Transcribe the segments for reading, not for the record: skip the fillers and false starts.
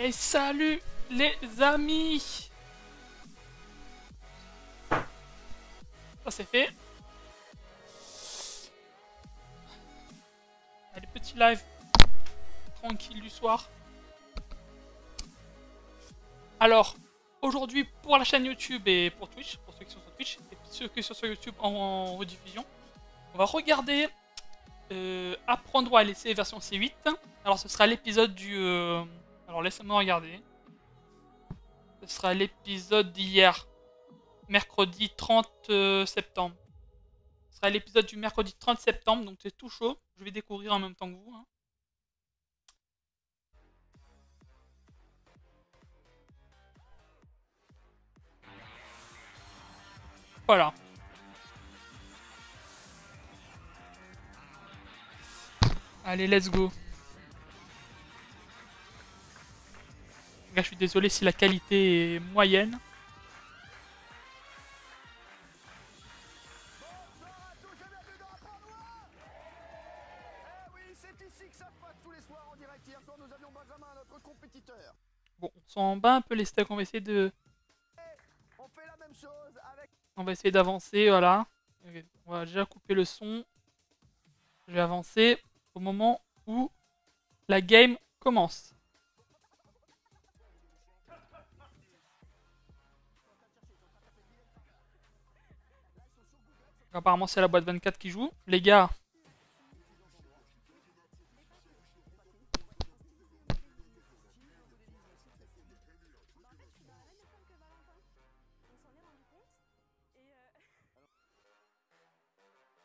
Et salut les amis. Ça c'est fait. Allez, petit live tranquille du soir. Alors, aujourd'hui pour la chaîne YouTube et pour Twitch, pour ceux qui sont sur Twitch et ceux qui sont sur YouTube en rediffusion, on va regarder Apprendre à laisser version C8. Alors ce sera l'épisode du... Alors laissez-moi regarder. Ce sera l'épisode d'hier, mercredi 30 septembre. Ce sera l'épisode du mercredi 30 septembre, donc c'est tout chaud. Je vais découvrir en même temps que vous. Hein. Voilà. Allez, let's go. Là, je suis désolé si la qualité est moyenne. Bon, on s'en bat un peu les stacks, on va essayer de... On va essayer d'avancer, voilà. On va déjà couper le son. Je vais avancer au moment où la game commence. Apparemment c'est la boîte 24 qui joue. Les gars.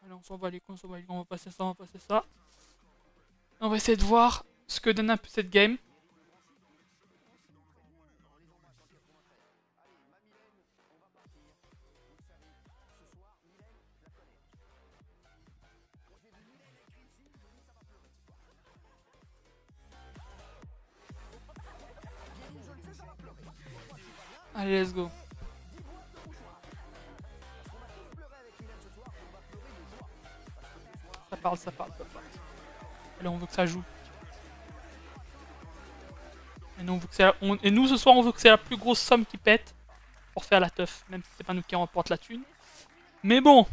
Allez, on s'en va les cons, on va passer ça, on va passer ça. On va essayer de voir ce que donne un peu cette game. Allez, let's go. Ça parle, ça parle, ça parle. Allez, on veut que ça joue. Et nous, ce soir, on veut que c'est la plus grosse somme qui pète pour faire la teuf, même si c'est pas nous qui remporte la thune. Mais bon,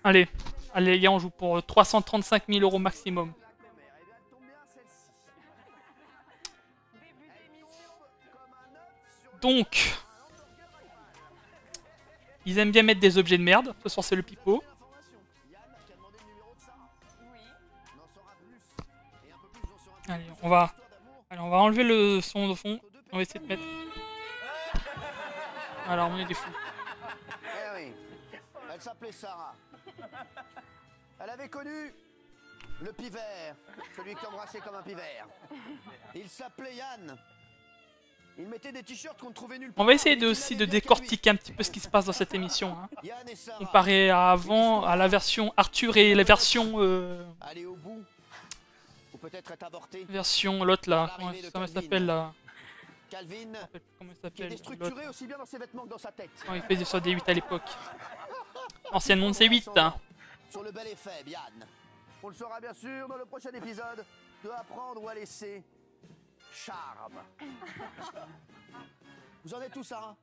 allez, allez les gars, on joue pour 335 000 € maximum. Donc, ils aiment bien mettre des objets de merde. Ce soir, c'est le pipeau. Allez, on va enlever le son de fond. On va essayer de mettre... Alors, on est des fous. Eh oui, elle s'appelait Sarah. Elle avait connu le pivert, celui qui embrassait comme un pivert. Il s'appelait Yann. Il mettait des t-shirts qu'on trouvait nulle part. On va essayer aussi de décortiquer un petit peu ce qui se passe dans cette émission. Hein. Comparé à avant, à la version Arthur et la version... Aller au bout. Ou peut-être être avorté. Version l'autre là. Comment ça s'appelle là? Calvin, comment il qui s'appelle? était structuré aussi bien dans ses vêtements que dans sa tête. Quand il faisait sur des 8 à l'époque. Anciennement c'est 8 hein. Sur le bel effet, Yann. On le saura bien sûr dans le prochain épisode de Apprendre ou à laisser charme. Vous en êtes où, Sarah?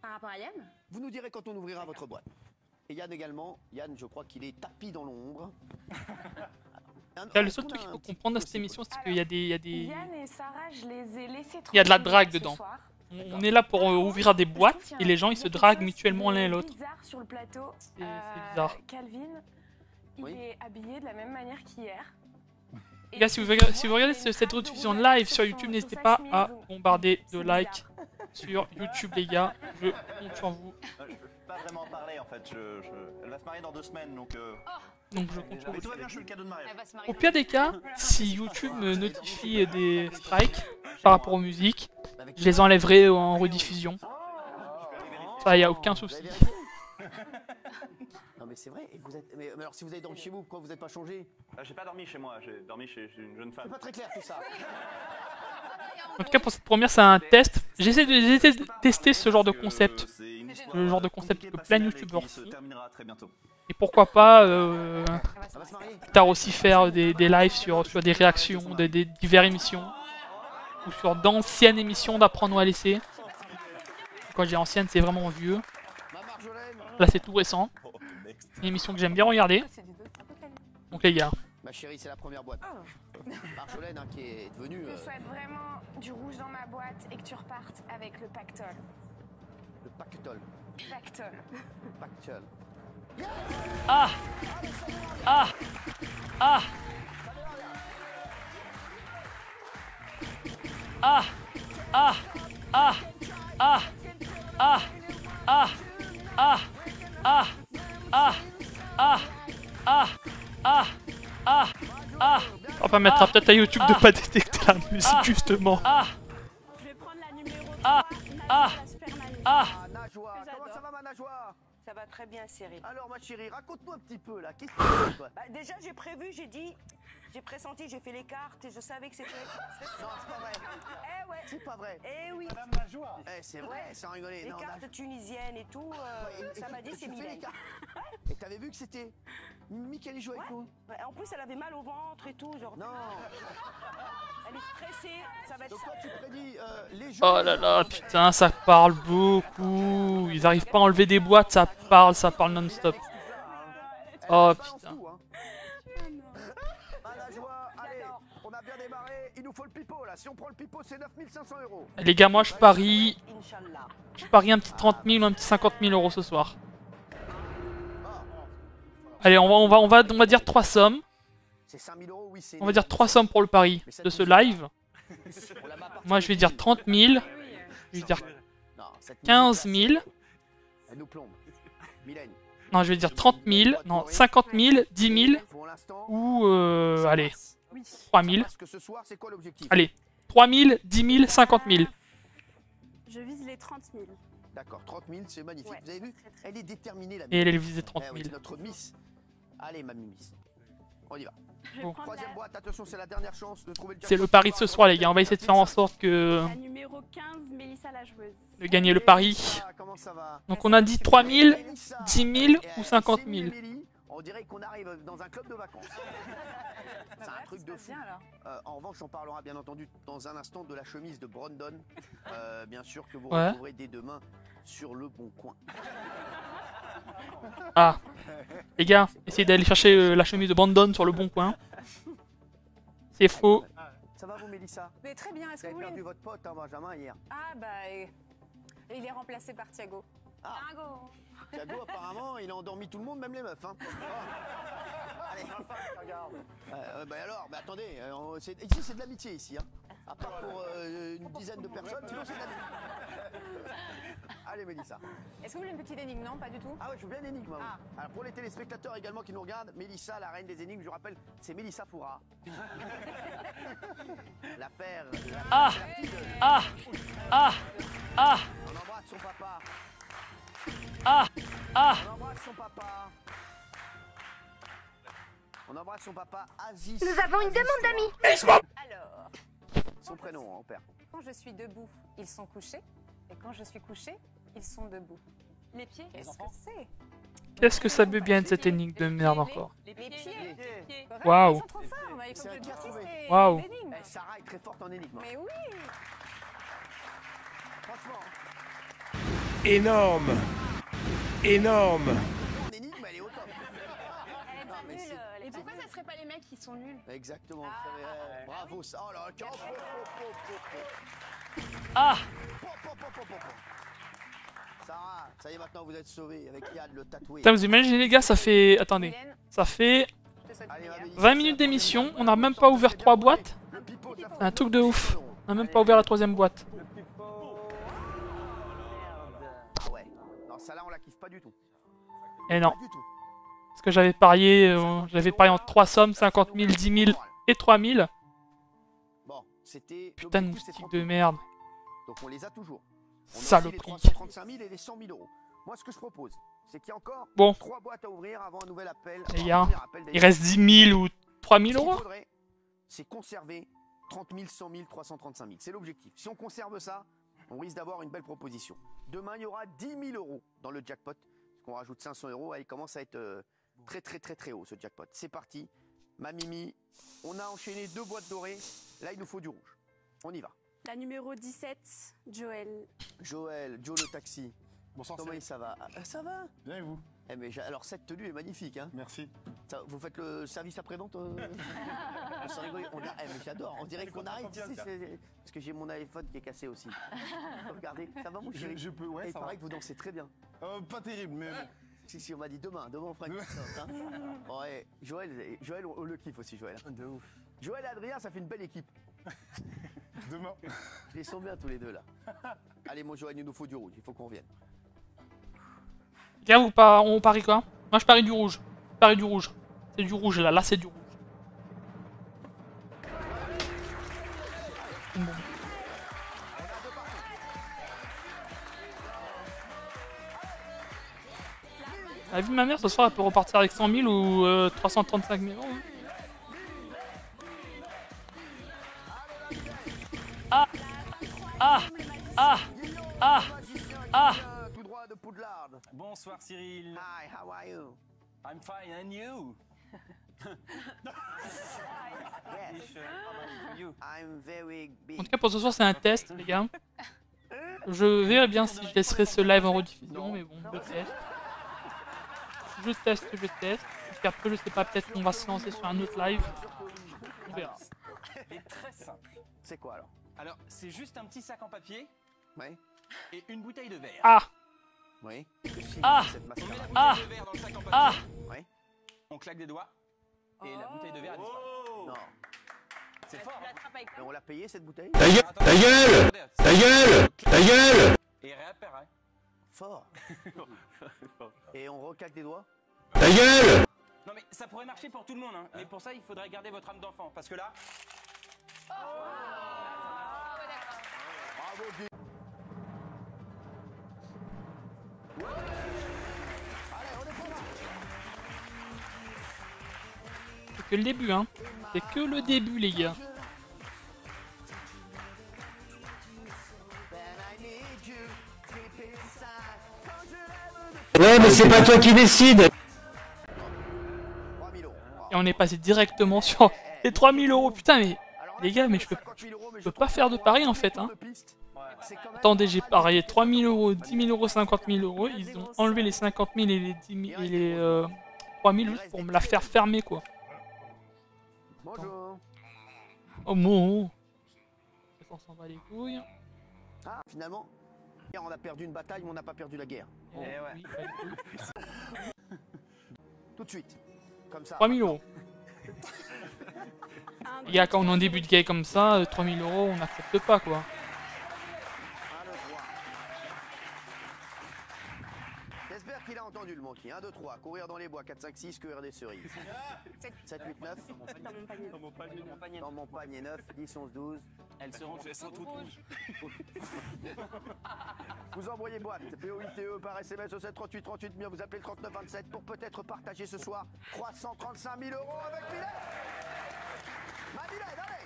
Par rapport à Yann? Vous nous direz quand on ouvrira votre boîte. Et Yann également. Yann, je crois qu'il est tapi dans l'ombre. Le seul truc qu'il faut comprendre dans cette émission, c'est qu'il y a des... Yann et Sarah, je les ai laissés Il y a de la drague dedans. On est là pour ouvrir des boîtes et les gens ils se draguent mutuellement l'un et l'autre. Sur le plateau. C'est bizarre. Calvin, il est habillé de la même manière qu'hier. Les gars, si vous regardez cette rediffusion live sur YouTube, n'hésitez pas à bombarder de likes sur YouTube, les gars. Je compte sur vous. Je peux pas vraiment en parler en fait. Elle va se marier dans 2 semaines donc. Donc je compte sur Mais vous. tout va bien, je suis le cadeau de mariage. Au pire des cas, si YouTube me notifie des strikes par rapport aux musiques, je les enlèverai en rediffusion. Ça, y a aucun souci. Non mais c'est vrai, et vous êtes... mais alors si vous avez dormi chez vous, pourquoi vous n'êtes pas changé? J'ai pas dormi chez moi, j'ai dormi chez une jeune C'est femme. pas très clair tout ça. En tout cas, pour cette première, c'est un test. J'essaie de tester ce genre de concept. Le genre de concept que plein de youtubeurs font. Et pourquoi pas plus tard aussi faire des lives sur des réactions, des diverses émissions. ou sur d'anciennes émissions d'apprendre ou à laisser. Quand je dis ancienne, c'est vraiment vieux. Ma Marjolaine. Là, c'est tout récent. Une émission que j'aime bien regarder. Donc les gars, Ma chérie, c'est la première boîte. Marjolaine, hein, qui est devenue... Je souhaite vraiment du rouge dans ma boîte et que tu repartes avec le pactole. le pactole. Pactole. Pactole. ah, ah, ah, ah, ah, ah, ah, ah, ah, ah, ah, ah, ah, ah, ah, ah, ah. On va permettre peut-être à YouTube de pas détecter la musique justement. Ah, Je vais prendre la numéro 3, ah, ah, la Super Nanny. ah. Ah, Najwa, comment ça va, ma Najwa? Ça va très bien, Cyril. Alors, ma chérie, raconte-nous un petit peu, là. Qu'est-ce que tu fais, toi? Bah, déjà, j'ai prévu, j'ai dit, j'ai pressenti, j'ai fait les cartes et je savais que c'était. Non, c'est pas vrai. Eh ouais. C'est pas vrai. Eh oui. Eh, c'est vrai, sans rigoler. Les Non, cartes tunisiennes et tout, Et ça tu- m'a dit et c'est tu fais les Mylène. cartes. Et t'avais vu que c'était Mimi qui allait jouer avec nous? Ouais, en plus, elle avait mal au ventre et tout, genre. Non. Elle est stressée, ça va être Donc ça. toi, tu prédis les jeux. Oh là là, putain, ça parle beaucoup. Ils arrivent pas à enlever des boîtes, ça parle non-stop. Oh putain. Allez, on a bien démarré. Il nous faut le pipeau, là. Si on prend le pipeau, c'est 9500 €. Les gars, moi je parie Inch'Allah. un petit 30 000 ou un petit 50 000 € ce soir. Allez, on va dire 3 sommes. C'est 5000 €, oui, c'est. On va dire 3 sommes pour le pari de ce live. Moi je vais dire 30 000. Je vais dire Non, cette 15 musique, 000. Elle nous plombe. Mylène, Non, je vais dire 30 000. Non, 50 000, 10 000. pour l'instant. Ou allez, 3 000. Parce que ce soir, c'est quoi l'objectif? Allez, 3 000, 10 000, 50 000. Je vise les 30 000. D'accord, 30 000, c'est magnifique. Ouais, Vous avez vu? très, très Elle est déterminée, la Et Mylène. elle est visée 30 Eh oui, 000. c'est notre Miss. Allez, ma Miss. On y va. Je vais Bon. prendre Troisième boîte, attention, c'est la dernière chance de trouver le C'est le jackpot. pari de ce soir, les gars. On va essayer de faire en sorte que la numéro 15, Mélissa la joueuse. de gagner le pari. Comment ça va? Donc on a dit 3 000, Mélissa. 10 000 Et, ou 50 chez 000. Émilie, on dirait qu'on arrive dans un club de vacances. C'est un truc de fou. En revanche, on parlera bien entendu dans un instant de la chemise de Brandon. Bien sûr que vous Ouais. retrouverez dès demain sur le bon coin. Ah, les gars, essayez d'aller chercher la chemise de Brandon sur le bon coin. C'est faux. Ça va vous, Mélissa? Mais très bien, est-ce Vous que vous avez voulez... perdu votre pote, hein, Benjamin, hier. Ah bah... il est remplacé par Thiago. Ah. Thiago. Thiago, apparemment, il a endormi tout le monde, même les meufs. Hein. Ah. Allez, regarde. Bah alors, bah attendez, ici c'est de l'amitié ici. Hein. À part pour une dizaine de personnes, sinon c'est de l'amitié. Allez, Mélissa. Est-ce que vous voulez une petite énigme? Non, pas du tout. Ah ouais, je veux bien l'énigme. Ah. Alors pour les téléspectateurs également qui nous regardent, Mélissa, la reine des énigmes, je vous rappelle, c'est Mélissa Foura. La père. Ah, ah, ah, ah, On embrasse son papa. ah, ah. On embrasse son papa. On embrasse son papa, Aziz. Nous avons une Aziz demande d'amis. Foura. Alors, Son prénom, hein, père. quand je suis debout, ils sont couchés. Et quand je suis couché, ils sont debout. Les pieds, qu'est-ce que c'est? Qu'est-ce que ça veut bien être cette énigme de merde encore? Les pieds. Pieds. Waouh. Ils sont trop forts, il faut C'est que un je carton, divertisse oui. les Waouh. énigmes. Eh, Sarah est très forte en énigme. Hein. Mais oui. Franchement, Énorme. Énorme. en énigme, elle est au top. Non, mais c'est- Et pourquoi ça serait pas les mecs qui sont nuls? Exactement. vous savez, bravo, ça. Oh là là, Ah, Sarah, ça y est, maintenant vous êtes sauvés avec Yann le tatoué. putain, vous imaginez les gars, ça fait... Attendez, Mylène, ça fait je te souhaite Allez, une ma meilleure. Mélissa, 20 minutes d'émission, on n'a même pas ouvert 3 boîtes. Le pipeau, ça Un truc de ouf. On n'a même pas ouvert la 3ème boîte. Ah ouais. Non, ça là, on la kiffe pas du tout. Et non, Pas du tout. parce que j'avais parié en 3 sommes, 50 000, 10 000 et 3 000. Bon, c'était. Putain de l'objectif, c'est moustique 30 de 000. merde. Donc on les a toujours. On a aussi les Saloperie. 335 000 et les 100 000 euros. Moi, ce que je propose, c'est qu'il y a encore Bon. 3 boîtes à ouvrir avant un nouvel appel. Les Enfin, gars, un premier appel Il d'ailleurs. reste 10 000 ou 3 000 Ce qu'il euros. faudrait, c'est conserver 30 000, 100 000, 335 000. C'est l'objectif. Si on conserve ça, on risque d'avoir une belle proposition. Demain, il y aura 10 000 euros dans le jackpot. Parce qu'on rajoute 500 euros, il commence à être très haut ce jackpot. C'est parti. Ma Mimi, on a enchaîné 2 boîtes dorées. Là, il nous faut du rouge. On y va. La numéro 17, Joël. Joël, Joe le taxi. Bonsoir, Comment Cyril. ça va? Ça va? Bien et vous? Eh mais alors cette tenue est magnifique, hein. Merci. Vous faites le service après-vente Sans rigoler. Mais j'adore, on dirait qu'on arrive. Parce que j'ai mon iPhone qui est cassé aussi. Regardez, ça va mon chéri? Je peux, ouais, Et il ça paraît va. que vous dansez très bien. Pas terrible, mais bon. Si, on m'a dit demain on fera une petite danse, hein. Ouais, Joël, on le kiffe aussi, Joël. De ouf. Joël et Adrien, ça fait une belle équipe. Demain. Ils les sont bien tous les deux là. Allez mon Joël, il nous faut du rouge, il faut qu'on revienne. Gars, on parie quoi? Moi je parie du rouge. Je parie du rouge. C'est du rouge là, c'est du rouge. Bon. La vie de ma mère ce soir elle peut repartir avec 100 000 ou 335 000 euros. Hein. Tout droit de Poudlard. Bonsoir Cyril. Hi, how are you? I'm fine and you? Yes, You. I'm very En big. tout cas pour ce soir c'est un test les gars. Je verrai bien si je laisserai ce live en rediffusion mais bon je teste. Je teste. Puis après je sais pas, peut-être qu'on va se lancer sur un autre live. On verra. Elle est très simple. C'est quoi alors? Alors, c'est juste un petit sac en papier Oui. et une bouteille de verre. Ah. Oui. Ah. Cette On met mascarade. la bouteille Ah. de verre dans le sac en papier. Ah. Oui. On claque des doigts et la bouteille de verre a disparu. Non. C'est fort. Hein. Mais on l'a payé cette bouteille? Ta gueule. Ta gueule. Ta gueule. Et réapparaît. Fort. Et on recaque des doigts? Non mais ça pourrait marcher pour tout le monde, hein. Mais pour ça il faudrait garder votre âme d'enfant. Parce que là, Bravo Guy. C'est que le début hein. C'est que le début les gars. Ouais, mais c'est pas toi qui décide. 3000 euros. Et on est passé directement sur les 3000 euros. Putain mais les gars mais je peux pas faire de pari en fait hein. Attendez, j'ai parié 3000 euros, 10 000 euros, 50 000 euros. Ils ont enlevé les 50 000 et les 10 000 et les 3 000 juste pour me la faire fermer quoi. Bonjour. Oh mon. On s'en va les couilles. Ah, finalement, hier on a perdu une bataille, mais on n'a pas perdu la guerre. Oh, ouais. oui, pas du tout. Tout de suite. Comme ça. 3000 euros. Les gars, quand on est en début de game comme ça, 3000 euros, on n'accepte pas quoi. Un, deux, trois. J'espère qu'il a entendu le monkey. 1, 2, 3. Courir dans les bois. 4, 5, 6. Cueillir des cerises. 7, 8, 9. Dans mon panier 9. 10, 11, 12. elles seront de façon toute rouge. Vous envoyez boîte POITE par SMS au 7 38 38. Bien vous appelez le 39 27 pour peut-être partager ce soir 335 000 euros avec Mylène. Ma Mylène, allez.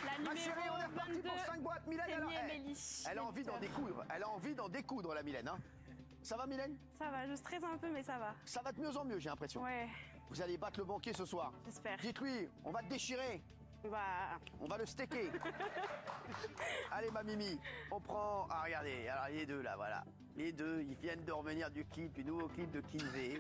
La Ma chérie, on est numéro reparti 22, pour 5 boîtes. Mylène, c'est alors, Émilie. elle a envie d'en découdre. Elle a envie d'en découdre, la Mylène. Hein. Ça va, Mylène? Ça va, je stresse un peu, mais ça va. Ça va de mieux en mieux, j'ai l'impression. Ouais, Vous allez battre le banquier ce soir. j'espère. Dites-lui, on va te déchirer. Bah, On va le steaker. Allez, ma Mimi, on prend... Ah, regardez, alors les deux, là, voilà. Les deux, ils viennent de revenir du nouveau clip de Kinvey.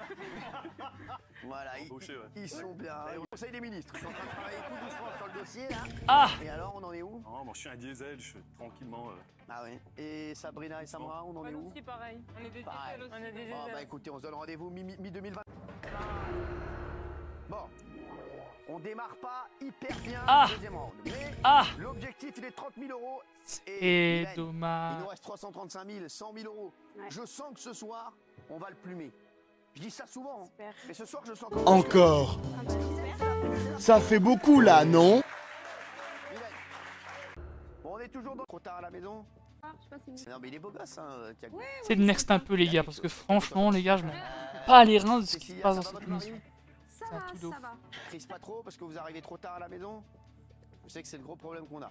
Voilà, ils sont bien. Et au Conseil des ministres, ils sont en train de travailler tout doucement sur le dossier, là. Ah. Et alors, on en est où? Oh, bon, je suis un diesel, je suis tranquillement. Ah ouais. Et Sabrina et Samra, on en est où? C'est pareil. On est des Pareil. diesels aussi. On est des Oh, bah écoutez, on se donne rendez-vous mi-2020. Bon. On démarre pas hyper bien Ah. le deuxième round. Mais l'objectif, il est 30 000 euros. Et Mylène, il dommage. nous reste 335 000, 100 000 euros. Ouais. Je sens que ce soir, on va le plumer. Je dis ça souvent, hein. j'espère. Mais ce soir, je sens que... Encore. Ah bah, j'espère. Ça fait beaucoup là, non? Mylène. Bon, on est toujours dans... Trop tard à la maison? Ah, je sais pas si... Non, mais il est beau gosse, hein, Thiago. C'est le next un peu les gars, parce que franchement les gars, je m'en pas les reins de ce qui se Cécilia, passe dans ça va, cette votre émission. mari? Ça C'est un va, truc de ça ouf. va. Crise pas trop parce que vous arrivez trop tard à la maison? Je sais que c'est le gros problème qu'on a.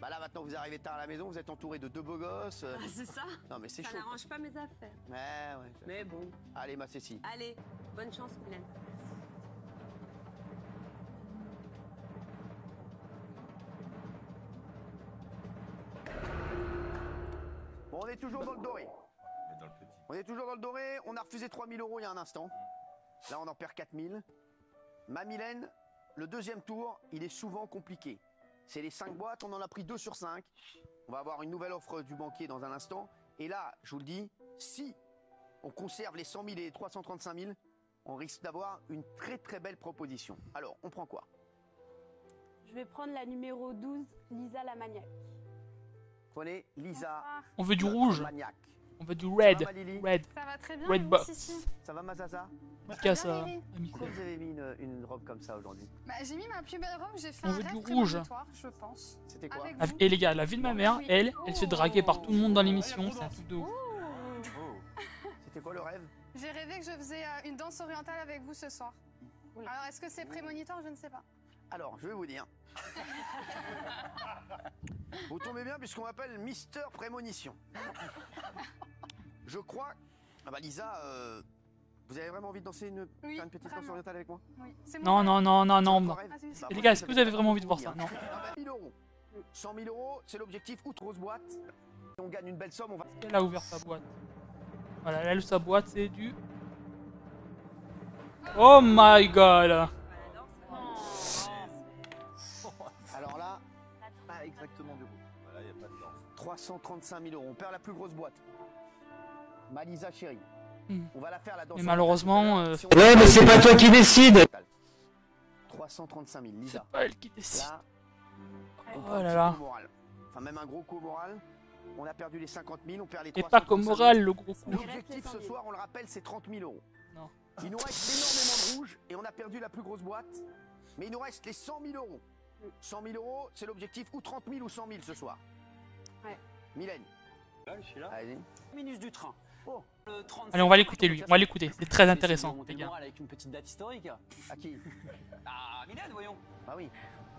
Bah là maintenant vous arrivez tard à la maison, vous êtes entouré de deux beaux gosses. Ah, c'est ça. Non mais c'est Ça chaud. n'arrange pas mes affaires. Ouais. Mais bon. Allez ma Cécile. Allez, bonne chance, Mylène. toujours dans le doré. On est toujours dans le doré. On a refusé 3000 € il y a un instant. Là, on en perd 4000. Ma Mylène, le deuxième tour, il est souvent compliqué. C'est les 5 boîtes, on en a pris 2 sur 5. On va avoir une nouvelle offre du banquier dans un instant. Et là, je vous le dis, si on conserve les 100 000 et les 335 000, on risque d'avoir une très très belle proposition. Alors, on prend quoi? Je vais prendre la numéro 12, Lisa la maniaque. Prenez Lisa. On veut du rouge. Maniaque. On veut du red. Ça va, ma Lily? Red. Ça va très bien. Red et vous, box. Sissi Ça va, ma Zaza? Casse ça. Lily. Pourquoi vous avez mis une robe comme ça aujourd'hui? Bah, j'ai mis ma plus belle robe, j'ai fait On un veut rêve du rouge. prémonitoire, je pense. C'était quoi? Avec Ah, vous. et les gars, la vie de ma mère, elle se fait draguer par tout le monde dans l'émission. C'est un truc de ouf. C'était quoi le rêve? J'ai rêvé que je faisais une danse orientale avec vous ce soir. Alors, est-ce que c'est prémonitoire? Je ne sais pas. Alors, je vais vous dire. Vous tombez bien puisqu'on m'appelle Mister Prémonition. Je crois... Ah bah Lisa, vous avez vraiment envie de danser Oui, faire une petite danse vraiment. orientale avec moi? Oui. C'est Non, mon rêve. non. Rêve Ah, si, si. Bah, Et les moi, gars, je est-ce que savais vous avez pas vraiment vous envie de voir dire. ça? Non. 100 000 €. 100 000 €, c'est l'objectif, outre grosse boîte. Si on gagne une belle somme, on va... Elle a ouvert sa boîte. Voilà, elle a sa boîte, c'est du... Oh my god! Alors là, pas exactement du coup. Voilà, il n'y a pas de danse. 335 000 €. On perd la plus grosse boîte. Ma Lisa chérie. Hmm. On va la faire la danse. Mais malheureusement, Si on- Ouais, mais c'est pas toi qui décide. 335 000, c'est Lisa. pas elle qui décide. Là, on Oh prend un là petit là. coup moral. Enfin, même un gros coup moral. On a perdu les 50 000, on perd les Et 335 pas 000. comme moral, le gros coup. L'objectif ce soir, on le rappelle, c'est 30 000 €. Non. Il nous reste énormément de rouge et on a perdu la plus grosse boîte. Mais il nous reste les 100 000 €. 100 000 €, c'est l'objectif, ou 30 000 ou 100 000 ce soir. Ouais. Mylène, Là, je suis là. allez. Minus du train. Oh. Le 37. Allez, on va l'écouter lui. On va l'écouter. C'est très Essayez de intéressant, remonter les le gars. moral avec une petite date historique. À qui? Ah, Mylène, voyons. Bah oui.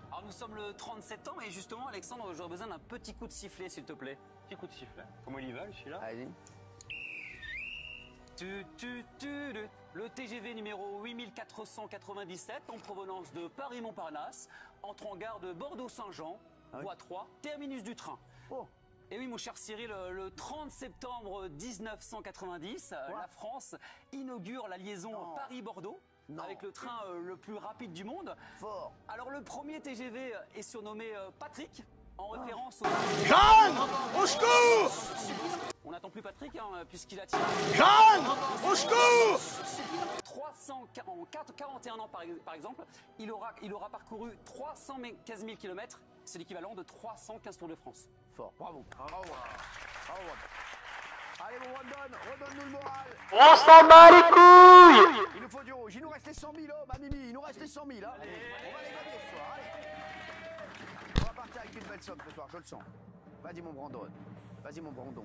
Alors nous sommes le 37 septembre et justement, Alexandre, j'aurais besoin d'un petit coup de sifflet, s'il te plaît. Petit coup de sifflet. Comment il y va, je suis là? Allez. Le TGV numéro 8497 en provenance de Paris-Montparnasse entre en gare de Bordeaux-Saint-Jean, Ah oui. voie 3, terminus du train. Oh. Et oui, mon cher Cyril, le 30 septembre 1990, la France inaugure la liaison Non. Paris-Bordeaux Non. avec le train le plus rapide du monde. Fort. Alors le premier TGV est surnommé Patrick, en référence au... Jeanne, au secours! On n'attend plus Patrick, hein, puisqu'il a tiré Jeanne, au secours! 41 ans par exemple, il aura parcouru 315 000 km, c'est l'équivalent de 315 Tours de France. Fort. Bravo. Bravo. Bravo. Allez, mon Rondon, redonne-nous le moral. On s'en bat les couilles! Il nous faut du rouge. Il nous reste les 100 000 €, ma Mimi. Il nous reste les 100 000. Hein. On va les gagner ce soir. Allez. On va partir avec une belle somme ce soir, je le sens. Vas-y, mon Brandon. Vas-y, mon Brandon.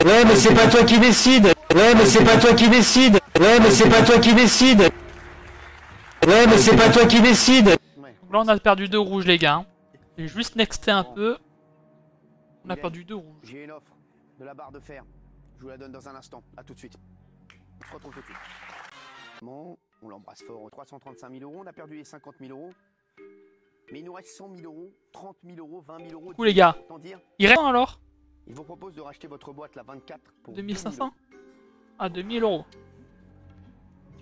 Ouais, mais c'est pas toi qui décide. Ouais, mais c'est pas toi qui décide. Ouais, mais c'est pas toi qui décide. Ouais, mais c'est pas toi qui décide. Ouais. Donc là, on a perdu 2 rouges, les gars. J'ai juste nexté un peu. On a perdu 2 rouges. J'ai une offre de la barre de fer. Je vous la donne dans un instant. À tout de suite. On se retrouve tout de suite. Bon, on l'embrasse fort. 335 000 €. On a perdu les 50 000 €. Mais il nous reste 100 000 €, 30 000 €, 20 000 €. Du coup, les gars, Autant dire, il reste alors il vous propose de racheter votre boîte la 24 pour 2500 Ah, 2000 €.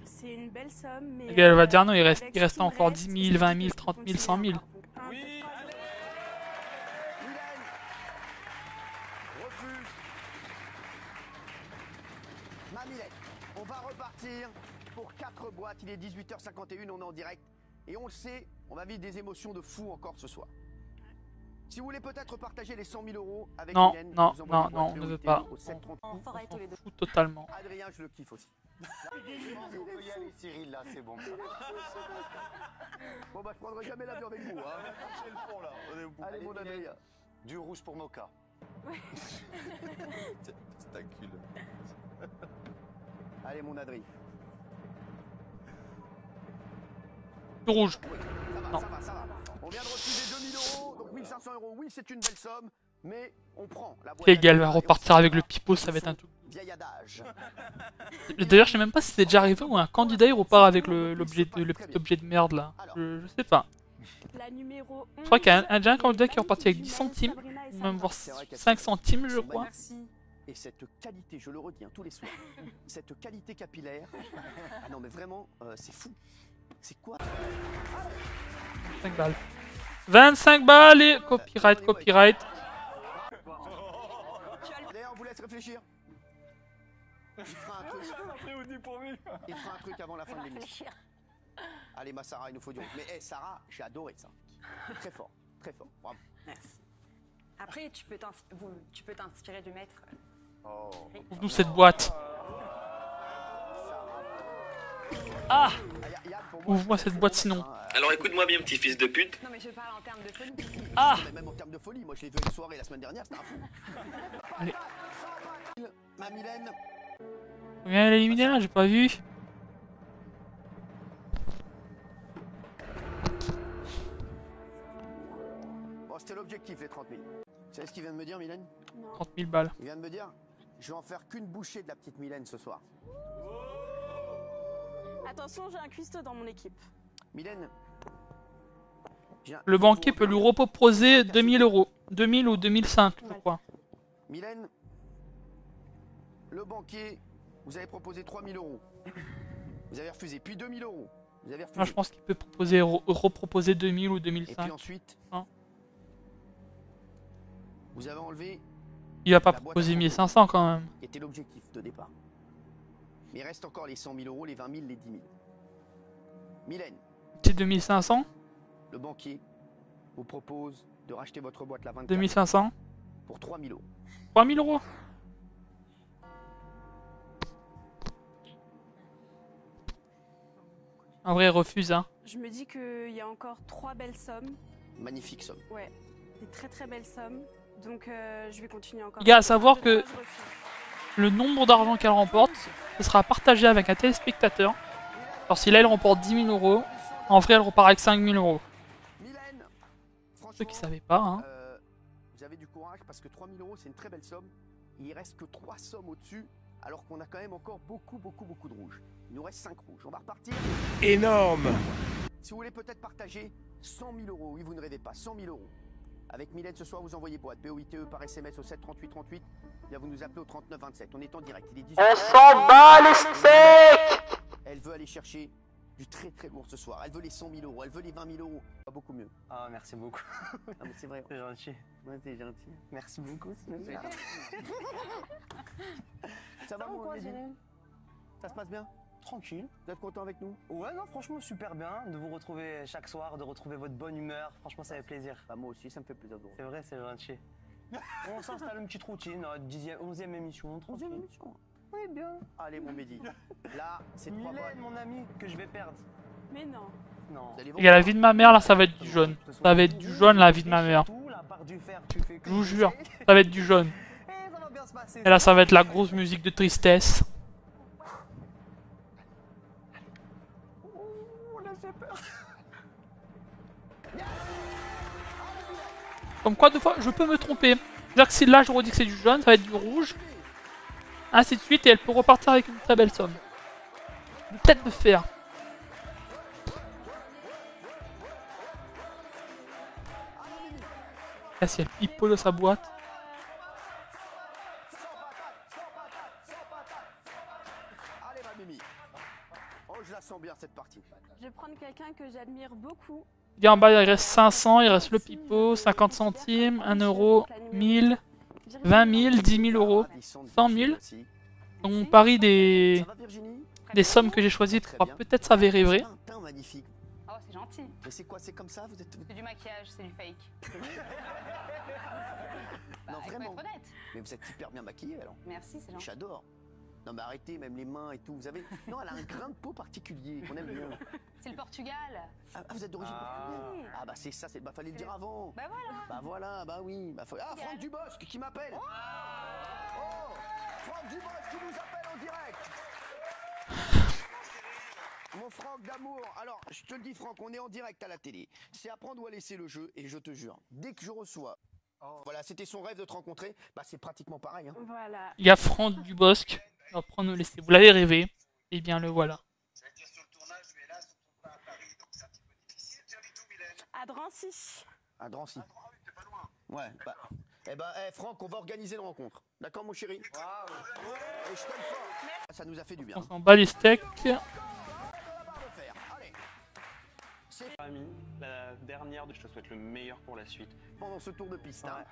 C'est une belle somme, mais... Les gars, elle va dire non, il avec reste ce qui me encore reste, 10 000, 20 000, je 30 000, continue 100 000. à avoir. Un, Oui, deux, trois, allez. Mylène refuse. Ma Mylène, on va repartir pour 4 boîtes. Il est 18h51, on est en direct. Et on le sait, on va vivre des émotions de fou encore ce soir. Si vous voulez peut-être partager les 100 000 € avec Non, Mylène, non, vous envoyez non, une non, boîte on ne veut priorité pas. au 730. En forêt tous les deux. Fout totalement. Adrien, je le kiffe aussi. On peut y aller, Cyril, là, c'est bon. Bon bah je prendrai jamais l'avion avec vous. Hein. Cherchez le fond, là. On est au bout. Allez mon Adrien. Du rouge pour Moka. C'est un cul. Allez mon Adrien. Du rouge. Ça va, Non. ça va, ça va. On vient de refuser 2000 €, donc 1500 €. Oui, c'est une belle somme, mais on prend la boîte. Les gars, elle va à- repartir avec le pipeau, ça va être un truc. Vieil adage. D'ailleurs, je sais même pas si c'est déjà arrivé ou un candidat il repart avec le petit objet de merde là. Je sais pas. La numéro 11. Je crois qu'il y a un déjà un candidat qui est reparti avec 10 Jumelles, centimes, Sabrina et ou même Sarah. voire C'est vrai qu'elles 5 sont- centimes, je sont crois. magnifiques. Et cette qualité, je le redis tous les soirs, cette qualité capillaire, ah non mais vraiment, c'est fou. C'est quoi? 5 balles. 25 balles et copyright, copyright. D'ailleurs, on vous laisse réfléchir. Il fera un truc. Il fera un truc avant la fin de l'émission. Allez, ma Sarah, il nous faut du rythme. Mais Sarah, j'ai adoré ça. Très fort, bravo. Merci. Après, tu peux t'inspirer du maître. Ouvre-nous cette boîte. Ah! Yann, pour Ouvre-moi cette boîte sinon. Alors écoute-moi bien, petit fils de pute. Non, mais je parle en termes de folie. Ah! Mais même en termes de folie, moi je l'ai vu une soirée la semaine dernière, c'était un fou. Allez. Ma Mylène, Combien elle a éliminé là? J'ai pas vu. bon, c'était l'objectif, les 30 000. Vous savez ce qu'il vient de me dire, Mylène? 30 000 balles. Il vient de me dire, je vais en faire qu'une bouchée de la petite Mylène ce soir. Attention, j'ai un cuistot dans mon équipe. Mylène, Le banquier peut lui reproposer 2000 euros. 2000 ou 2005, je crois. Mylène, le banquier, vous avez proposé 3 000 euros. Vous avez refusé, puis 2 000 euros. Vous avez refusé. Moi je pense qu'il peut proposer, reproposer 2000 ou Et 2005. puis ensuite, Hein. vous avez enlevé Il va pas la boîte proposer à 1500 quand même. qui était l'objectif de départ. Mais il reste encore les 100 000 euros, les 20 000, les 10 000. Mylène, Petit 2500, le banquier vous propose de racheter votre boîte la 24 2500, pour 3 000 euros. 3000 euros. En vrai, il refuse, hein. Je me dis qu'il y a encore 3 belles sommes. Magnifique somme. Ouais, des très très belles sommes. Donc je vais continuer encore. Les gars, à savoir que Je refuse. le nombre d'argent qu'elle remporte, ce sera partagé avec un téléspectateur. Alors si là, elle remporte 10 000 euros, en vrai, elle repart avec 5 000 euros. Mylène, Ceux qui franchement, savaient pas, hein. vous avez du courage parce que 3 000 euros, c'est une très belle somme. Il reste que 3 sommes au-dessus, alors qu'on a quand même encore beaucoup de rouges. Il nous reste 5 rouges. On va repartir. Énorme. Si vous voulez peut-être partager 100 000 euros, oui, vous ne rêvez pas, 100 000 euros. Avec Mylène, ce soir, vous envoyez boîte BOITE par SMS au 7 38 38. Bien, vous nous appelez au 39 27. On est en direct. Il est 18 On s'en bat les steaks. Elle veut aller chercher du très lourd ce soir. Elle veut les 100 000 euros. Elle veut les 20 000 euros. Pas beaucoup mieux. Ah, merci beaucoup. Non, mais c'est vrai. C'est gentil. Ouais, t'es gentil. Merci beaucoup. Ça va, mon Mehdi Ça se passe bien? Tranquille. Vous êtes content avec nous? Ouais, non, franchement, super bien de vous retrouver chaque soir, de retrouver votre bonne humeur. Franchement, ça fait plaisir. Bah, moi aussi, ça me fait plaisir de vous. C'est vrai, c'est gentil. On s'installe une petite routine, 11e émission. 11e émission. Oui, bien. Allez, mon Mehdi. Là, c'est 3 Mylène, bonnes. mon ami, que je vais perdre. Mais non. Non. Vous allez Les gars, la vie de ma mère, là, ça va être du jaune. Ça va être du jaune, la vie de ma mère. Tout, la part du fer, tu fais que Je vous jure, pousser. ça va être du jaune. Et ça va bien se passer. Et là, ça va être la grosse musique de tristesse. Ouh, là, j'ai peur. Comme quoi, deux fois, je peux me tromper. C'est-à-dire que si là, je redis que c'est du jaune, ça va être du rouge. Ainsi de suite, et elle peut repartir avec une très belle somme. Une tête de fer. Là, si elle pipe de sa boîte. Allez, ma Mimi. Oh, je la sens bien, cette partie. Je vais prendre quelqu'un que j'admire beaucoup. Il y a en bas, il reste 500, il reste le pipeau, 50 centimes, 1 euro, 1000, 20 000, 10 000 euros, 100 000. Donc mon pari des sommes que j'ai choisies pourra peut-être s'avérer vrai. Un teint magnifique. Oh, c'est gentil. Mais c'est quoi? C'est comme ça? Vous êtes... C'est du maquillage, c'est du fake. Non, il faut vraiment. être honnête. Mais vous êtes hyper bien maquillée, alors. Merci, c'est gentil. J'adore. Non, mais arrêtez, même les mains et tout. Vous avez... Non, elle a un grain de peau particulier qu'on aime bien. C'est le Portugal. Ah, vous êtes d'origine portugaise? Ah, bah c'est ça, c'est... Bah, fallait le dire avant. Bah voilà. Bah voilà, bah oui. Bah, Ah, Franck Dubosc qui m'appelle. Oh, Franck Dubosc qui nous appelle en direct. Mon Franck d'amour. Alors, je te le dis, Franck, on est en direct à la télé. C'est à prendre ou à laisser le jeu. Et je te jure, dès que je reçois... Voilà, c'était son rêve de te rencontrer. Bah, c'est pratiquement pareil. Hein. Voilà. Il y a Franck Dubosc. Alors prendre ou laisser. Vous l'avez rêvé. Et bien le voilà. À Drancy. Drancy. À Drancy. Ouais, bah. Eh ben, Franck, on va organiser une rencontre. D'accord, mon chéri? Et je t'aime fort. Ça nous a fait du bien. On s'en bat les steaks. Ami, la dernière, je te souhaite le meilleur pour la suite. Pendant ce tour de piste, hein.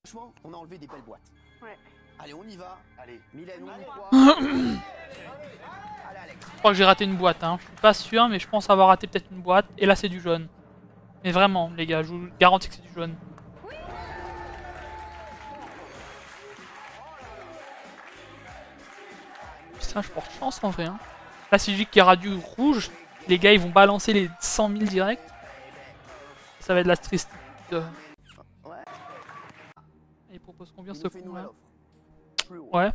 Franchement, on a enlevé des belles boîtes. Ouais. Allez, on y va. Allez, Mylène, on y croit. Allez, Alex. Je crois que j'ai raté une boîte, hein. Je suis pas sûr, mais je pense avoir raté peut-être une boîte. Et là, c'est du jaune. Mais vraiment, les gars, je vous garantis que c'est du jaune. Putain, je porte chance en vrai. Hein. Là, si je dis qu'il y aura du rouge, les gars, ils vont balancer les 100 000 direct. Ça va être de la triste. Ouais. Il propose combien Il ce nous fait une con nouvelle là? offre. Plus haut. Ouais.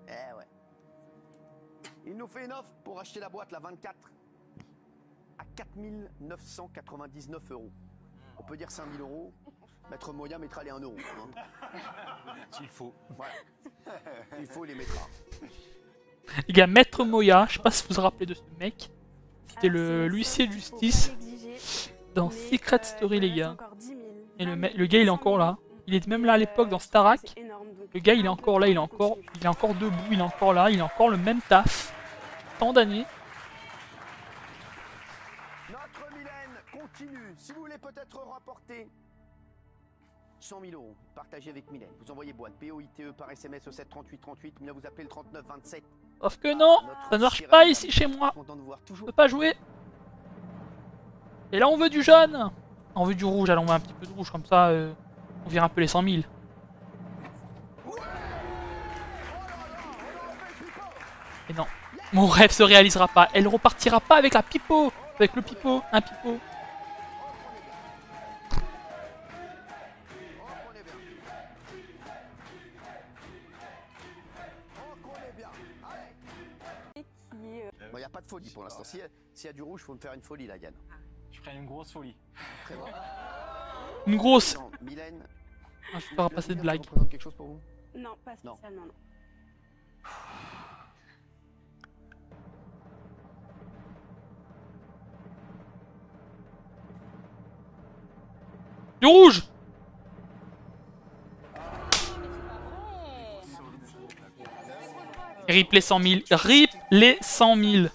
Eh ouais. Il nous fait une offre pour acheter la boîte, la 24, à 4 999 €. On peut dire 5 000 €. Maître Moya mettra les 1 €. Hein. S'il faut. Ouais. Il faut, il les mettra. Les gars, Maître Moya, je sais pas si vous vous rappelez de ce mec. C'était le l'huissier de justice dans Secret Story, les gars. Et le gars, il est encore là. Il est même là à l'époque dans Starak. Le gars, il est encore là, il est encore debout, il est encore là, il a encore le même taf. Tant d'années. Notre Mylène continue. Si vous voulez peut-être rapporter 100 000 €, partagez avec Mylène. Vous envoyez boîte POITE par SMS au 73838. Mylène, vous appelez le 3927. Sauf que non, ça ne marche pas ici chez moi. Je peux pas jouer. Et là, on veut du jaune. On veut du rouge, allons, on veut un petit peu de rouge, comme ça, on vire un peu les 100 000. Et non, mon rêve se réalisera pas. Elle repartira pas avec la pipeau. Avec le pipeau, un pipeau. Bon, y a pas de folie pour l'instant. S'il y a du rouge, faut me faire une folie là, Yann. Je ferai une grosse folie. Très bon. Une grosse. Non, Mylène. Ah, je ferai passer de blague. Ça représente quelque chose pour vous? Non, pas spécialement, non. Du rouge. Rip les 100 000. Rip les 100 000.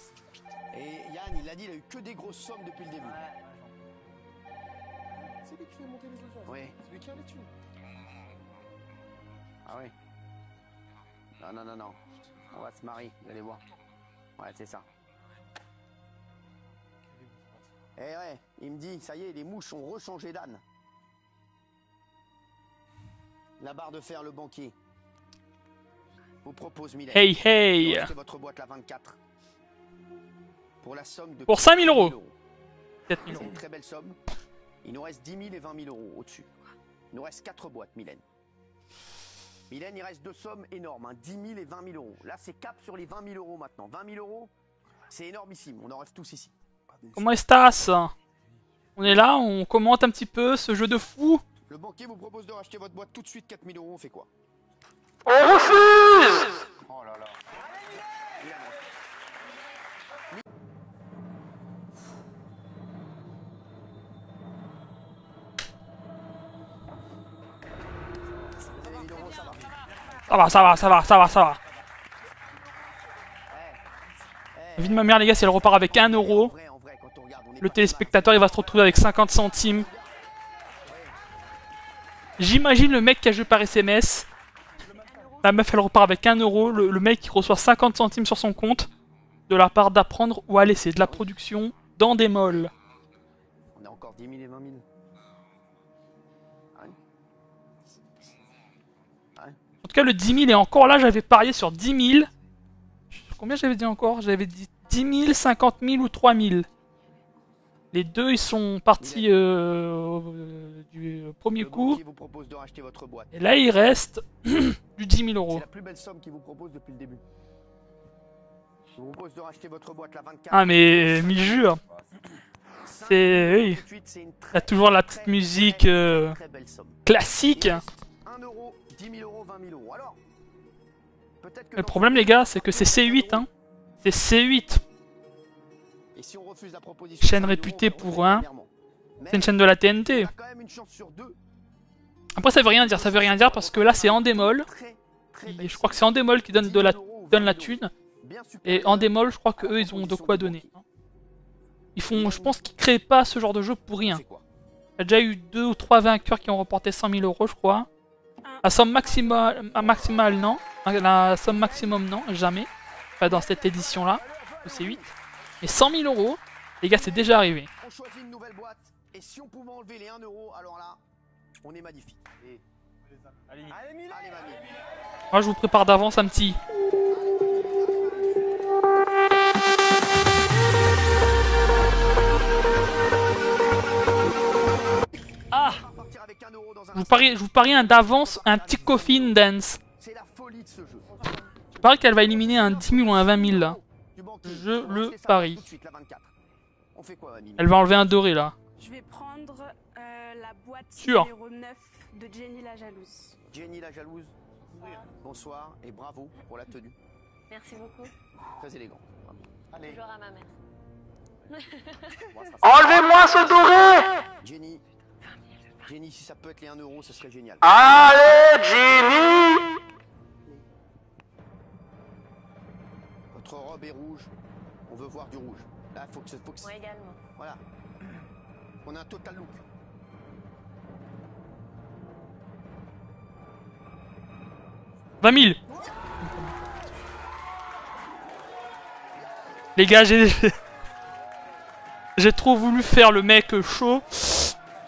Et Yann, il l'a dit, il a eu que des grosses sommes depuis le début. C'est lui qui fait monter les audiences. Oui. C'est lui qui a les thunes. Ah oui. Non, non, non, non. On va se marier, vous allez voir. Ouais, c'est ça. Eh ouais, il me dit, ça y est, les mouches ont rechangé d'âne. La barre de fer, le banquier. Vous propose Mylène. Hey, hey. Achetez votre boîte la 24. Pour la somme de... Pour 5 000 €. 4 000 C'est une €. très belle somme. Il nous reste 10 000 et 20 000 € au-dessus. Il nous reste 4 boîtes, Mylène. Mylène, il reste deux sommes énormes, hein, 10 000 et 20 000 €. Là, c'est cap sur les 20 000 € maintenant. 20 000 €, c'est énormissime. On en rêve tous ici. Comment est-ce? On est là, on commente un petit peu ce jeu de fou. Le banquier vous propose de racheter votre boîte tout de suite, 4 000 €. On fait quoi? On refuse. Oh là là. Ça va, ça va, ça va, ça va, ça va. La vie de ma mère, les gars, si elle repart avec 1 €, le téléspectateur, il va se retrouver avec 50 centimes. J'imagine le mec qui a joué par SMS. La meuf, elle repart avec 1 €. Le mec, qui reçoit 50 centimes sur son compte de la part d'apprendre ou à laisser de la production dans des malls. On a encore 10 000 et 20 000. En tout cas, le 10 000 est encore là. J'avais parié sur 10 000. Combien j'avais dit encore? J'avais dit 10 000, 50 000 ou 3 000. Les deux, ils sont partis du premier coup. Vous propose de racheter votre boîte. Et là, il reste du 10 000 C'est €. la plus belle somme qu'il vous propose depuis le début. Je vous propose de racheter votre boîte la 24. Ah, mais m'y jure. C'est... Oui. Il y a toujours la petite musique classique. 1 €, 10 000 €, 20 000 €. Alors, peut-être que Le problème, les gars, c'est que c'est C8. Hein. C'est C8. Et si on refuse la proposition, Chaîne réputée pour un C'est une chaîne de la TNT. Après ça veut rien dire parce que là c'est Endemol. Et je crois que c'est Endemol qui donne la thune. Et Endemol je crois qu'eux ils ont de quoi donner. Ils font, je pense qu'ils créent pas ce genre de jeu pour rien. Il y a déjà eu 2 ou 3 vainqueurs qui ont remporté 100 000 € je crois. La somme maximale non. La somme maximum non, jamais. Pas dans cette édition là, c'est 8. Mais 100 000 €, les gars c'est déjà arrivé. On choisit une nouvelle boîte. Et si on pouvait enlever les 1 €, alors là, on est magnifique. Allez, mamie. Moi je vous prépare d'avance un petit. Ah, je vous parie un d'avance, un petit coffin dance. C'est la folie de ce jeu. Je parie qu'elle va éliminer un 10 000 ou un 20 000 là. Je le parie. Elle va enlever un doré là. Je vais prendre la boîte Sûr. numéro 9 de Jenny la Jalouse. Jenny la Jalouse, bonsoir et bravo pour la tenue. Merci beaucoup. Très élégant. Allez. Toujours à ma mère. Enlevez-moi ce doré! Jenny, si ça peut être les 1 €, ce serait génial. Allez, Jenny! Votre robe est rouge. On veut voir du rouge. Là, faut que Moi également. Voilà. On a un total look. « 20 000. Les gars, j'ai trop voulu faire le mec chaud.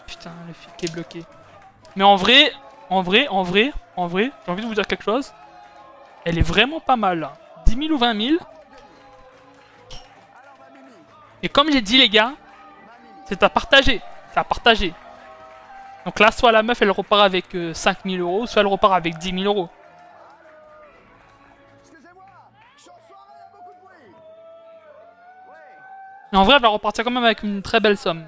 Putain, le flic est bloqué. Mais en vrai, j'ai envie de vous dire quelque chose. Elle est vraiment pas mal là. 10 000 ou 20 000. Et comme j'ai dit les gars, c'est à partager. C'est à partager. Donc là, soit la meuf elle repart avec 5 000 €, soit elle repart avec 10 000 €. Et en vrai, elle va repartir quand même avec une très belle somme.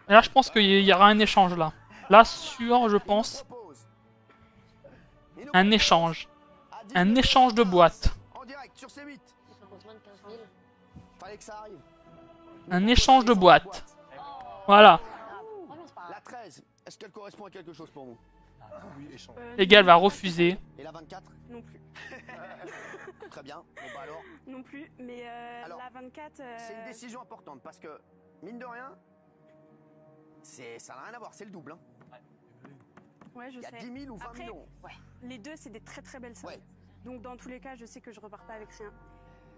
Et là, je pense qu'il y aura un échange là. Là, sûr, je pense. Un échange. Un échange de boîtes. Un échange de boîtes. Voilà. La 13, est-ce qu'elle correspond à quelque chose pour vous? Les gars, elle va refuser. Et la 24? Non plus. Très bien. Bon bah alors. Non plus, mais Alors, la 24... c'est une décision importante parce que, mine de rien, ça n'a rien à voir, c'est le double. Hein. Ouais, je sais. Il y a 10 000 ou 20 Après, 000 €. ouais, les deux, c'est des très très belles sommes. Ouais. Donc dans tous les cas, je sais que je repars pas avec rien.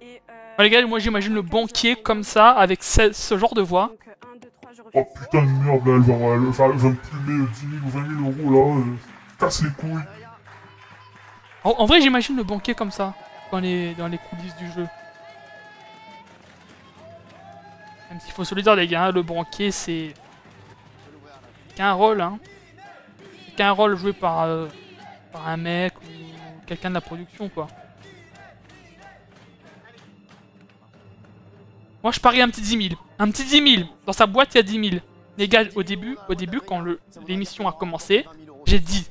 Et Les gars, moi j'imagine le banquier comme ça, avec ce genre de voix. Donc 1, 2, 3, je refuse. Oh putain de merde, là, elle va me plumer 10 000 ou 20 000 € là. Casse les couilles. En vrai, j'imagine le banquier comme ça, dans les coulisses du jeu. Même s'il faut se le dire, les gars, hein, le banquier, c'est qu'un rôle, hein. C'est qu'un rôle joué par un mec ou quelqu'un de la production, quoi. Moi, je parie un petit 10 000. Un petit 10 000. Dans sa boîte, il y a 10 000. Les gars, au début quand l'émission a commencé, j'ai dit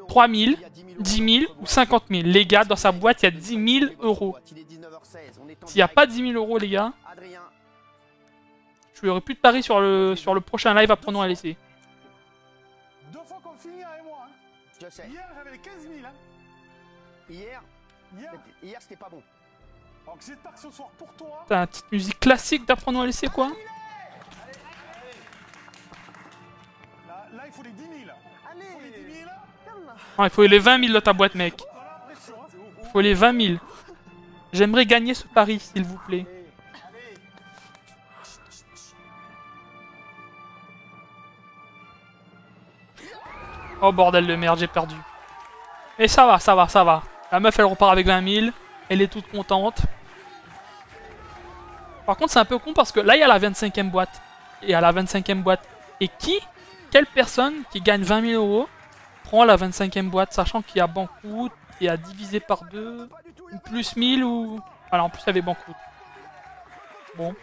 3 000, 10 000 ou 50 000. Les gars, dans sa boîte, il y a 10 000 €. S'il n'y a pas 10 000 € les gars, je n'aurai plus de paris sur le prochain live à prendre à laisser. 2 fois qu'on finit avec moi. Hein. Je sais. Hier, j'avais 15 000. Hein. Hier, c'était pas bon. Donc j'espère que ce soir pour toi. T'as une petite musique classique d'apprendre à laisser, quoi. Là, il faut les 10 000. Allez, il faut les 10 000. Ah, il faut les 20 000 dans ta boîte, mec. Il faut les 20 000. J'aimerais gagner ce pari, s'il vous plaît. Oh bordel de merde, j'ai perdu. Et ça va, ça va, ça va. La meuf, elle repart avec 20 000. Elle est toute contente. Par contre, c'est un peu con parce que là, il y a la 25e boîte. Et à la 25e boîte. Et quelle personne qui gagne 20 000 € prend la 25e boîte, sachant qu'il y a banqueroute, il y a divisé par 2, plus 1000 ou... Voilà, en plus, il y avait banqueroute. Bon.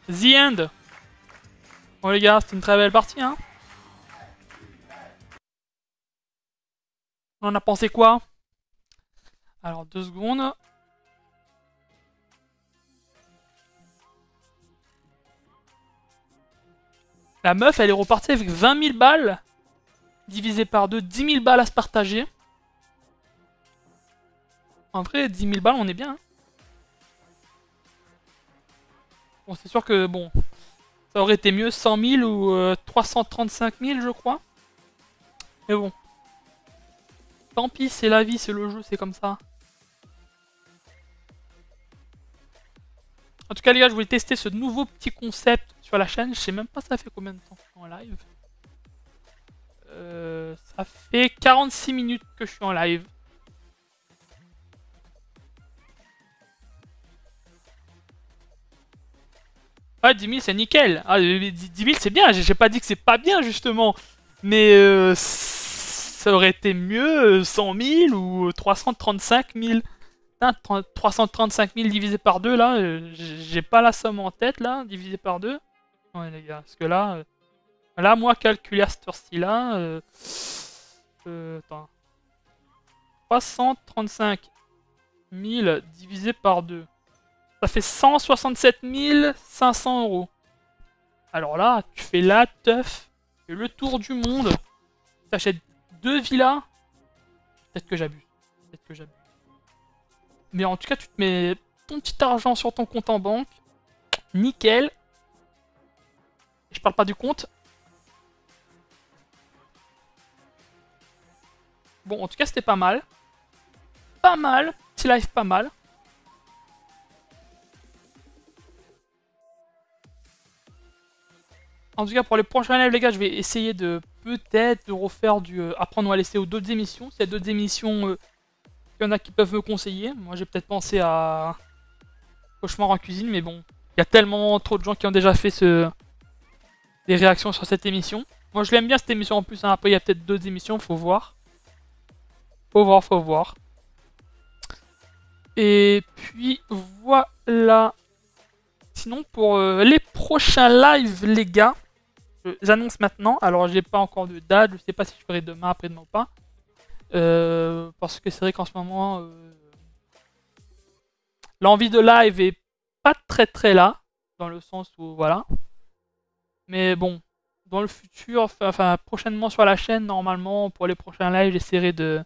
The End. Bon les gars, c'était une très belle partie, hein. On en a pensé quoi? Alors, 2 secondes. La meuf, elle est repartie avec 20 000 balles. Divisé par 2, 10 000 balles à se partager. En vrai, 10 000 balles, on est bien. Hein. Bon, c'est sûr que, bon, ça aurait été mieux 100 000 ou 335 000, je crois. Mais bon. Tant pis, c'est la vie, c'est le jeu, c'est comme ça. En tout cas, les gars, je voulais tester ce nouveau petit concept sur la chaîne. Je sais même pas ça fait combien de temps que je suis en live. Ça fait 46 minutes que je suis en live. Ouais, 10 000 c'est nickel. Ah, 10 000 c'est bien, j'ai pas dit que c'est pas bien justement. Mais ça aurait été mieux 100 000 ou 335 000. 335 000 divisé par 2 là, j'ai pas la somme en tête là, divisé par 2. Ouais les gars, parce que là, là moi calculer à cette heure-ci là, attends. 335 000 divisé par 2. Ça fait 167 500 €. Alors là, tu fais la teuf, tu fais le tour du monde, tu achètes 2 villas. Peut-être que j'abuse. Peut-être que j'abuse. Mais en tout cas, tu te mets ton petit argent sur ton compte en banque. Nickel. Je parle pas du compte. Bon, en tout cas, c'était pas mal. Pas mal. Petit live pas mal. En tout cas, pour les prochains lives, les gars, je vais essayer de peut-être de refaire du apprendre ou à laisser aux d'autres émissions. S'il y a d'autres émissions, il y en a qui peuvent me conseiller. Moi, j'ai peut-être pensé à Cauchemar en cuisine, mais bon, il y a tellement trop de gens qui ont déjà fait des réactions sur cette émission. Moi, je l'aime bien cette émission en plus. Hein. Après, il y a peut-être d'autres émissions, faut voir. Faut voir. Et puis, voilà. Sinon, pour les prochains lives, les gars, j'annonce maintenant. Alors, j'ai pas encore de date. Je sais pas si je ferai demain, après-demain ou pas. Parce que c'est vrai qu'en ce moment, l'envie de live est pas très là. Dans le sens où, voilà. Mais bon, dans le futur, enfin prochainement sur la chaîne, normalement, pour les prochains lives, j'essaierai de...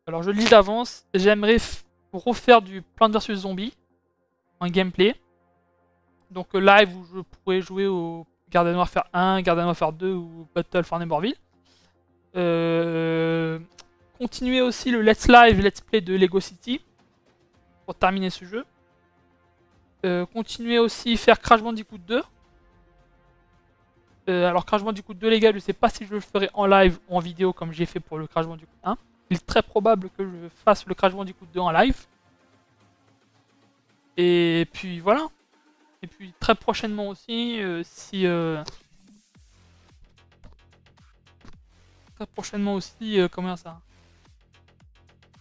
Alors, je le dis d'avance, j'aimerais refaire du Plants vs Zombies en gameplay. Donc live où je pourrais jouer au Garden Warfare 1, Garden Warfare 2 ou Battle for Neighborville. Continuer aussi le Let's Play de Lego City pour terminer ce jeu. Continuer aussi faire Crash Bandicoot 2. Alors Crash Bandicoot 2 les gars, je sais pas si je le ferai en live ou en vidéo comme j'ai fait pour le Crash Bandicoot 1. Il est très probable que je fasse le Crash Bandicoot 2 en live. Et puis voilà. Et puis très prochainement aussi, très prochainement aussi, comment ça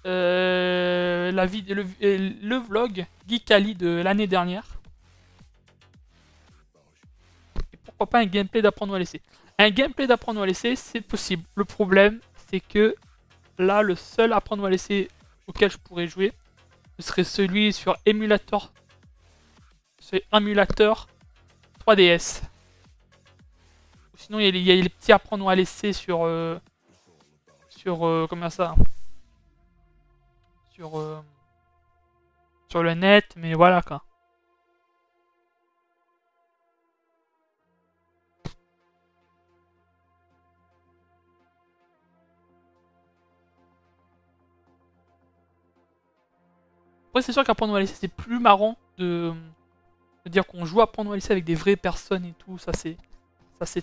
le vlog Geek Ali de l'année dernière. Et pourquoi pas un gameplay d'apprendre à laisser. Un gameplay d'apprendre à laisser, c'est possible. Le problème, c'est que là, le seul apprendre à laisser auquel je pourrais jouer, ce serait celui sur émulateur. C'est émulateur 3DS. Sinon, il y a les petits apprendre à laisser sur comment ça sur le net, mais voilà quoi. Après, c'est sûr qu'apprendre à laisser, c'est plus marrant de dire qu'on joue à apprendre à laisser avec des vraies personnes et tout. Ça, c'est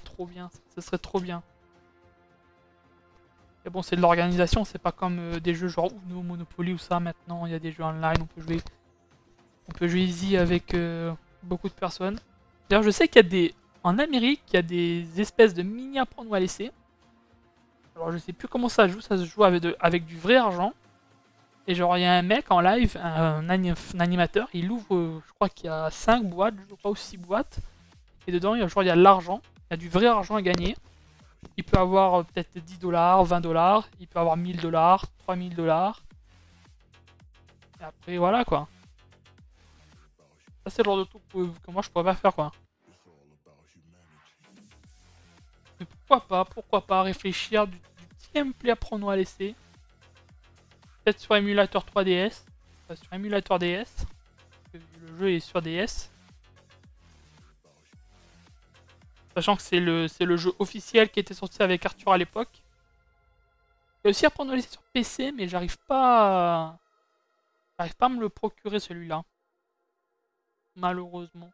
trop bien. Ça serait trop bien. Et bon, c'est de l'organisation, c'est pas comme des jeux genre Uno, Monopoly ou ça. Maintenant, il y a des jeux online, on peut jouer easy avec beaucoup de personnes. D'ailleurs, je sais qu'il y a des... En Amérique, il y a des espèces de mini apprendre à laisser. Alors, je sais plus comment ça se joue avec du vrai argent. Et genre, il y a un mec en live, un animateur, il ouvre, je crois qu'il y a 5 boîtes, je crois, ou 6 boîtes. Et dedans, il y a de l'argent, il y a du vrai argent à gagner. il peut avoir peut-être 10 $, 20 $, il peut avoir 1000 $, 3000 $. Et après, voilà quoi. Ça, c'est le genre de truc que moi je pourrais pas faire quoi. Mais pourquoi pas réfléchir du petit gameplay à prendre ou à laisser. Peut-être sur émulateur 3DS. Enfin, sur émulateur DS. Le jeu est sur DS. Sachant que c'est le jeu officiel qui était sorti avec Arthur à l'époque. Et aussi à prendre ou à laisser sur PC, mais j'arrive pas à me le procurer celui-là. Malheureusement.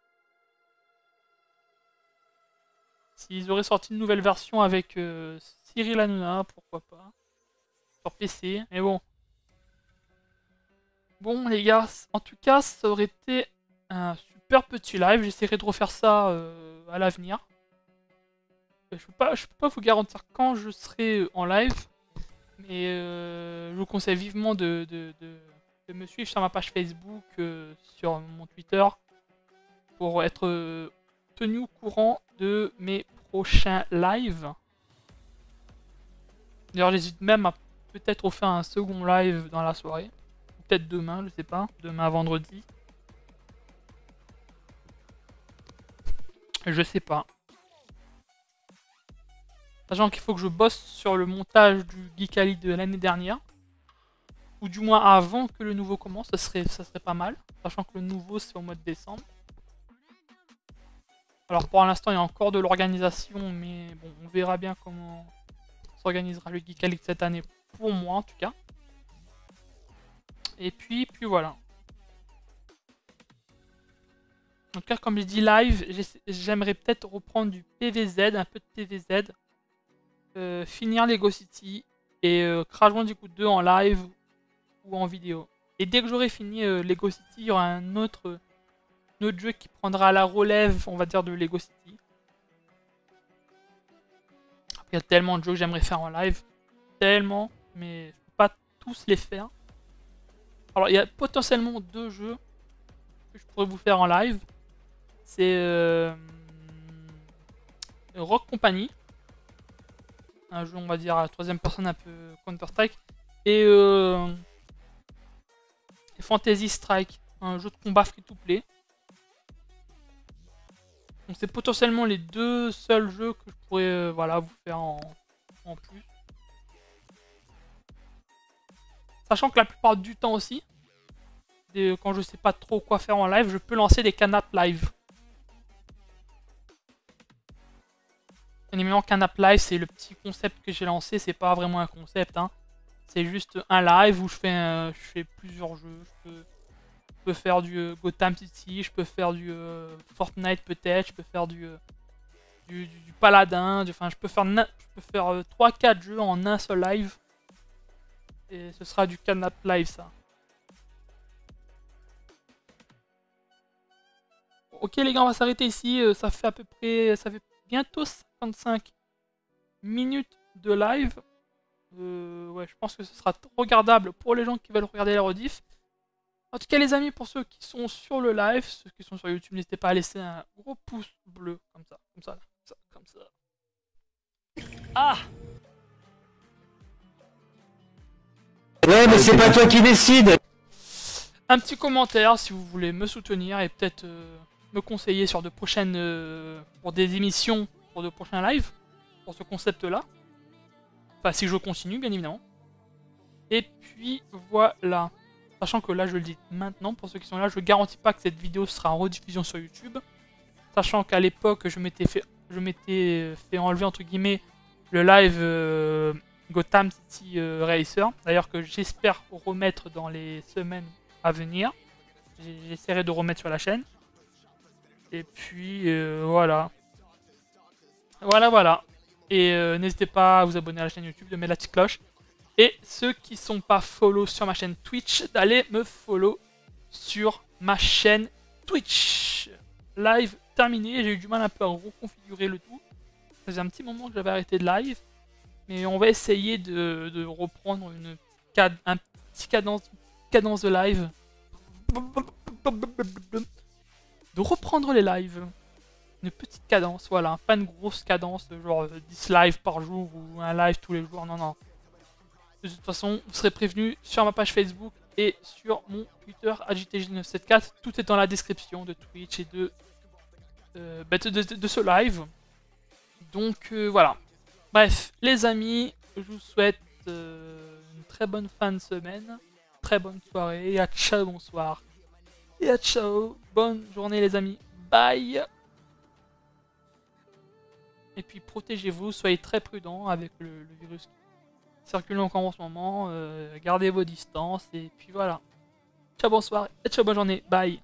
S'ils auraient sorti une nouvelle version avec Cyril Hanouna, pourquoi pas. Sur PC, mais bon. Bon les gars, en tout cas, ça aurait été un super petit live. J'essaierai de refaire ça à l'avenir. Je peux pas vous garantir quand je serai en live. Mais je vous conseille vivement de me suivre sur ma page Facebook, sur mon Twitter, pour être tenu au courant de mes prochains lives. D'ailleurs, j'hésite même à peut-être refaire un second live dans la soirée. Peut-être demain, je sais pas. Demain, vendredi. Je sais pas. Sachant qu'il faut que je bosse sur le montage du Geek Ali de l'année dernière. Ou du moins avant que le nouveau commence, ça serait pas mal. Sachant que le nouveau c'est au mois de décembre. Alors pour l'instant il y a encore de l'organisation, mais bon, on verra bien comment s'organisera le Geek Ali cette année, pour moi en tout cas. Et puis voilà. En tout cas, comme je dis live, j'aimerais peut-être reprendre du PVZ, un peu de PVZ. Finir Lego City et Crash Bandicoot 2 en live ou en vidéo. Et dès que j'aurai fini Lego City, il y aura un autre jeu qui prendra la relève, on va dire, de Lego City. Il y a tellement de jeux que j'aimerais faire en live. Tellement, mais je peux pas tous les faire. Alors, il y a potentiellement 2 jeux que je pourrais vous faire en live. C'est Rock Company. Un jeu, on va dire, à la 3ème personne, un peu Counter-Strike. Et Fantasy Strike, un jeu de combat free-to-play. Donc c'est potentiellement les 2 seuls jeux que je pourrais voilà, vous faire en plus. Sachant que la plupart du temps aussi, quand je sais pas trop quoi faire en live, je peux lancer des canapes live. Évidemment, Canap Live, c'est le petit concept que j'ai lancé, c'est pas vraiment un concept, hein. C'est juste un live où je fais plusieurs jeux. Je peux faire du Gotham City, je peux faire du Fortnite peut-être, je peux faire du Paladin, enfin je peux faire 3-4 jeux en un seul live. Et ce sera du Canap Live ça. Ok les gars, on va s'arrêter ici, ça fait bientôt 55 minutes de live. Ouais, je pense que ce sera regardable pour les gens qui veulent regarder la rediff. En tout cas les amis, pour ceux qui sont sur le live, ceux qui sont sur YouTube, n'hésitez pas à laisser un gros pouce bleu, comme ça. Ah! Ouais, mais c'est pas toi qui décide! Un petit commentaire si vous voulez me soutenir et peut-être me conseiller sur de prochaines... pour des émissions, pour de prochains lives, pour ce concept-là. Enfin, si je continue, bien évidemment. Et puis, voilà. Sachant que là, je le dis maintenant, pour ceux qui sont là, je ne garantis pas que cette vidéo sera en rediffusion sur YouTube. Sachant qu'à l'époque, je m'étais fait enlever, entre guillemets, le live Gotham City Racer. D'ailleurs, que j'espère remettre dans les semaines à venir. J'essaierai de remettre sur la chaîne. Et puis, voilà. Voilà. Et n'hésitez pas à vous abonner à la chaîne YouTube, de mettre la petite cloche. Et ceux qui sont pas follow sur ma chaîne Twitch, d'aller me follow sur ma chaîne Twitch. Live terminé, j'ai eu du mal un peu à reconfigurer le tout. Ça faisait un petit moment que j'avais arrêté de live. Mais on va essayer de reprendre un petit cadence de live. De reprendre les lives. une petite cadence, voilà, pas une grosse cadence, genre 10 lives par jour ou un live tous les jours, non, non. De toute façon, vous serez prévenu sur ma page Facebook et sur mon Twitter AJTJ974. Tout est dans la description de Twitch et de ce live. Donc voilà. Bref, les amis, je vous souhaite une très bonne fin de semaine, très bonne soirée, et à ciao, bonsoir. Et à ciao, bonne journée les amis, bye. Et puis protégez-vous, soyez très prudents avec le virus qui circule encore en ce moment, gardez vos distances, et puis voilà. Ciao, bonsoir, et ciao, bonne journée, bye.